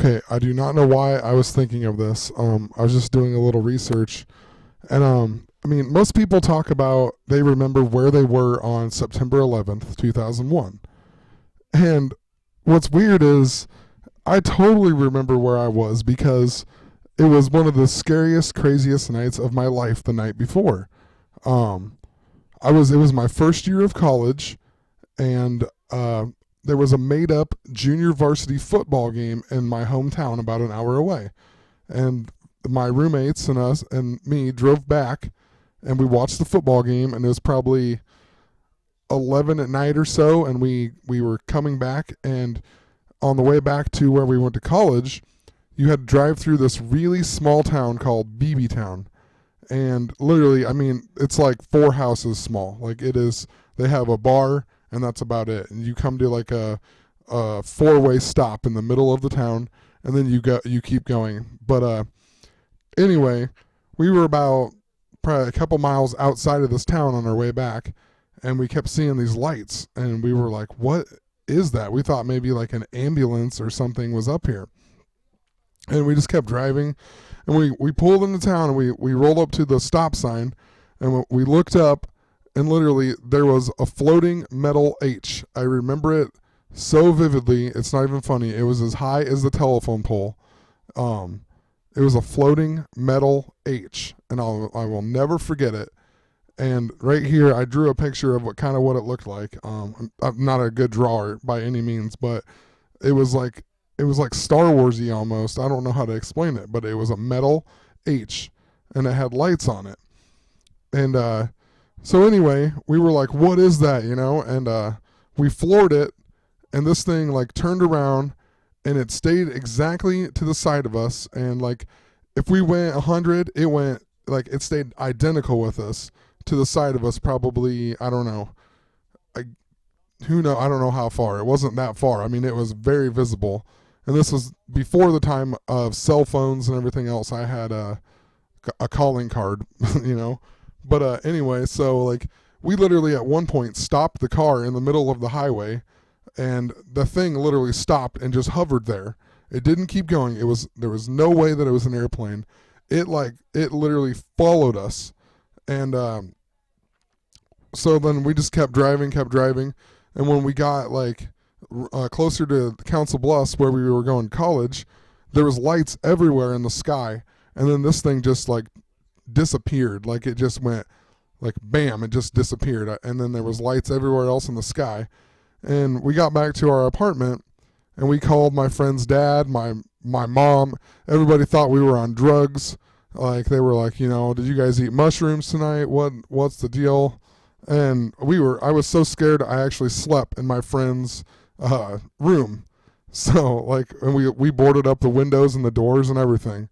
Okay, I do not know why I was thinking of this. I was just doing a little research, and I mean, most people talk about they remember where they were on September 11th, 2001. And what's weird is I totally remember where I was because it was one of the scariest, craziest nights of my life the night before. Um, it was my first year of college, and there was a made up junior varsity football game in my hometown about an hour away. And my roommates and us and me drove back, and we watched the football game, and it was probably 11 at night or so, and we were coming back, and on the way back to where we went to college, you had to drive through this really small town called BeeBeetown. And literally, I mean, it's like four houses small. Like it is, they have a bar, and that's about it. And you come to like a four-way stop in the middle of the town, and then you keep going. But anyway, we were about probably a couple miles outside of this town on our way back, and we kept seeing these lights, and we were like, what is that? We thought maybe like an ambulance or something was up here. And we just kept driving, and we pulled into town, and we rolled up to the stop sign, and we looked up, and literally there was a floating metal H. I remember it so vividly, it's not even funny. It was as high as the telephone pole. It was a floating metal H, and I will never forget it. And right here, I drew a picture of what it looked like. I'm not a good drawer by any means, but it was like Star Warsy almost. I don't know how to explain it, but it was a metal H, and it had lights on it. And so anyway, we were like, "What is that?" And we floored it, and this thing like turned around, and it stayed exactly to the side of us. And like, if we went 100, it stayed identical with us to the side of us. Probably, I don't know. I don't know how far. It wasn't that far. I mean, it was very visible. And this was before the time of cell phones and everything else. I had a calling card, But anyway, so like we literally at one point stopped the car in the middle of the highway, and the thing literally stopped and just hovered there. It didn't keep going. There was no way that it was an airplane. It literally followed us, and so then we just kept driving, and when we got like closer to Council Bluffs where we were going to college, there was lights everywhere in the sky, and then this thing just like disappeared. Like it just went like bam, it just disappeared, and then there was lights everywhere else in the sky. And we got back to our apartment, and we called my friend's dad, my mom. Everybody thought we were on drugs. Like they were like, did you guys eat mushrooms tonight? What's the deal? And I was so scared I actually slept in my friend's room. So like, and we boarded up the windows and the doors and everything.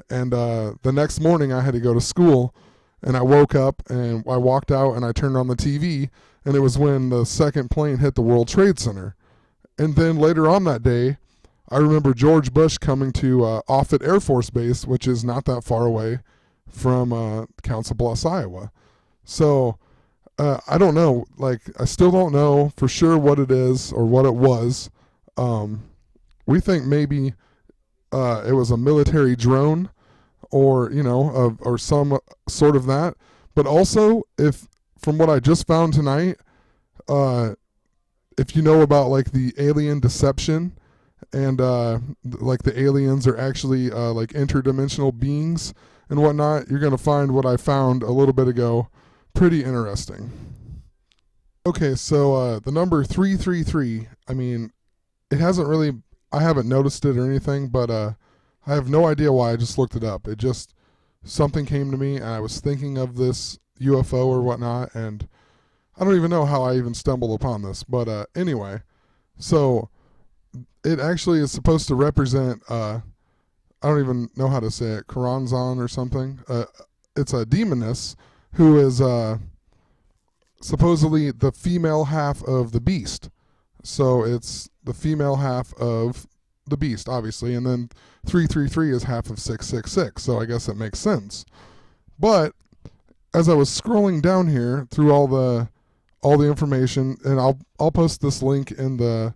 And the next morning I had to go to school, and I woke up and I walked out and I turned on the TV, and it was when the second plane hit the World Trade Center. And then later on that day, I remember George Bush coming to Offutt Air Force Base, which is not that far away from Council Bluffs, Iowa. So I don't know. Like, I still don't know for sure what it is or what it was. We think maybe it was a military drone, or or some sort of that. But also, if from what I just found tonight, if you know about like the alien deception, and like the aliens are actually like interdimensional beings and whatnot, you're gonna find what I found a little bit ago pretty interesting. Okay, so the number 333. I mean, it hasn't really. I haven't noticed it or anything, but I have no idea why. I just looked it up. It just something came to me, and I was thinking of this UFO or whatnot, and I don't even know how I even stumbled upon this. But anyway, so it actually is supposed to represent. I don't even know how to say it. Karanzan or something. It's a demoness who is supposedly the female half of the beast. So it's the female half of the beast, obviously, and then 333 is half of 666, so I guess it makes sense. But as I was scrolling down here through all the information, and I'll post this link in the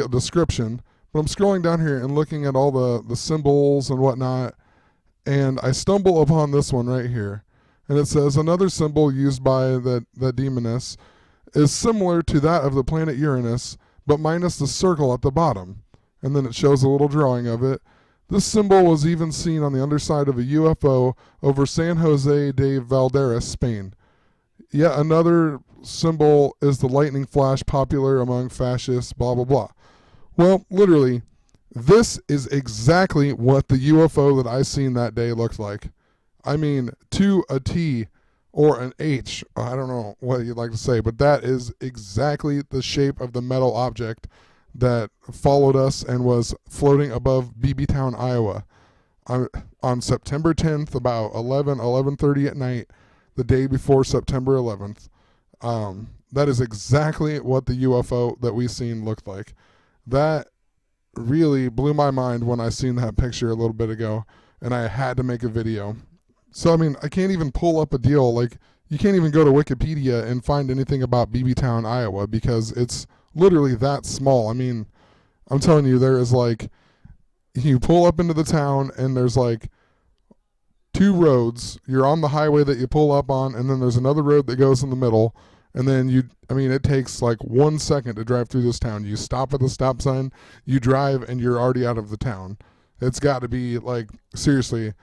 description, But I'm scrolling down here and looking at all the symbols and whatnot, and I stumble upon this one right here. And it says, another symbol used by the demoness is similar to that of the planet Uranus, but minus the circle at the bottom. And then it shows a little drawing of it. This symbol was even seen on the underside of a UFO over San Jose de Valderas, Spain. Yet another symbol is the lightning flash popular among fascists, blah, blah, blah. Well, literally, this is exactly what the UFO that I seen that day looked like. I mean, to a T or an H. I don't know what you'd like to say, but that is exactly the shape of the metal object that followed us and was floating above BeeBeetown, Iowa. On September 10th, about 11:30 at night, the day before September 11th. That is exactly what the UFO that we seen looked like. That really blew my mind when I seen that picture a little bit ago, and I had to make a video. So, I mean, I can't even pull up a deal. Like, you can't even go to Wikipedia and find anything about BeeBeetown, Iowa, because it's literally that small. I mean, I'm telling you, there is like, you pull up into the town and there's like 2 roads. You're on the highway that you pull up on, and then there's another road that goes in the middle. And then it takes like 1 second to drive through this town. You stop at the stop sign, you drive, and you're already out of the town. It's got to be like, seriously,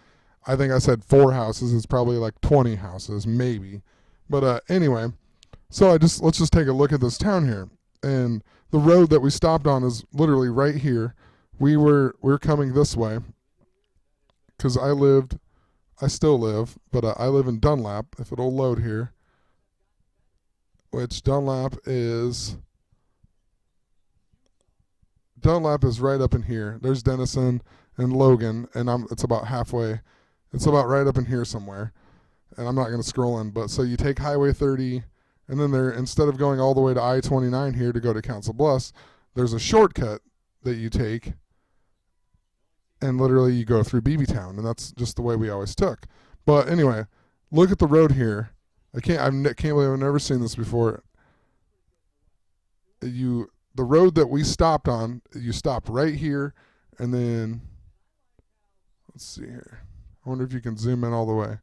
I think I said 4 houses. It's probably like 20 houses, maybe. But anyway, so let's just take a look at this town here. And the road that we stopped on is literally right here. We're coming this way because I still live, but I live in Dunlap, if it'll load here, which Dunlap is right up in here. There's Denison and Logan, and it's about halfway. It's about right up in here somewhere, and I'm not going to scroll in, but so you take Highway 30, and then instead of going all the way to I-29 here to go to Council Bluffs, there's a shortcut that you take, and literally you go through BeeBeetown, and that's just the way we always took. But anyway, look at the road here. I can't believe I've never seen this before. The road that we stopped on, you stop right here, and then let's see here. I wonder if you can zoom in all the way.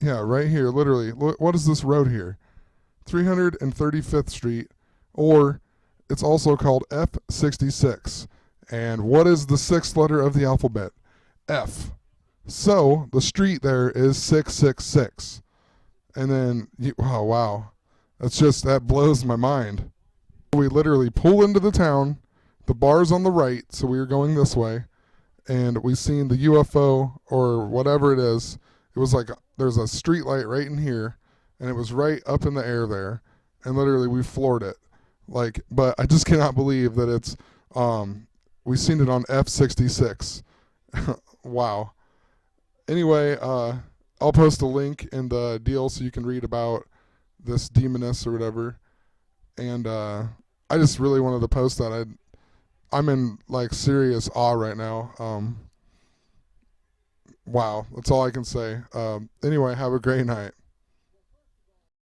Yeah, right here, literally. Look, what is this road here? 335th Street, or it's also called F66. And what is the 6th letter of the alphabet? F. So the street there is 666. And then, oh wow, that blows my mind. We literally pull into the town, the bar's on the right, so we were going this way, and we seen the UFO or whatever it is. It was like there's a street light right in here, and it was right up in the air there, and literally we floored it. Like, but I just cannot believe that it's we seen it on F66. Wow. Anyway, I'll post a link in the deal so you can read about this demoness or whatever. And I just really wanted to post that. I'm in like serious awe right now. Wow, that's all I can say. Anyway, have a great night.